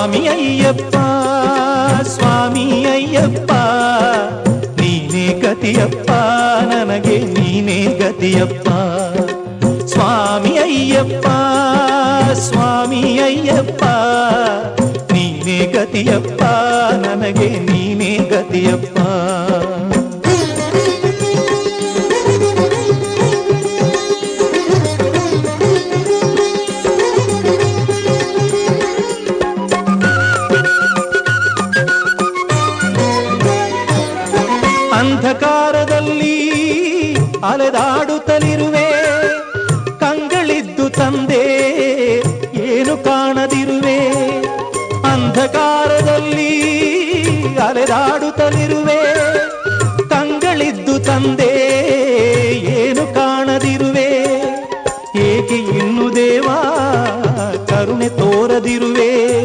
ಸ್ವಾಮಿ ಅಯ್ಯಪ್ಪ ಸ್ವಾಮಿ ಅಯ್ಯಪ್ಪ ನೀನೇ ಗತಿಯಪ್ಪ ನನಗೆ ನೀನೇ ಗತಿಯಪ್ಪ ಸ್ವಾಮಿ ಅಯ್ಯಪ್ಪ ಸ್ವಾಮಿ ಅಯ್ಯಪ್ಪ ನೀನೇ ಗತಿಯಪ್ಪ ನನಗೆ ನೀನೇ ಗತಿಯಪ್ಪ ಅಂಧಕಾರದಲ್ಲಿ ಅಲೆದಾಡುತ್ತಲಿರುವೆ ಕಂಗಳಿದ್ದು ತಂದೆ ಏನು ಕಾಣದಿರುವೆ ಅಂಧಕಾರದಲ್ಲಿ ಅಲೆದಾಡುತ್ತಲಿರುವೆ ಕಂಗಳಿದ್ದು ತಂದೆ ಏನು ಕಾಣದಿರುವೆ ಏಕೆ ಇನ್ನು ದೇವಾ ಕರುಣೆ ತೋರದಿರುವೆ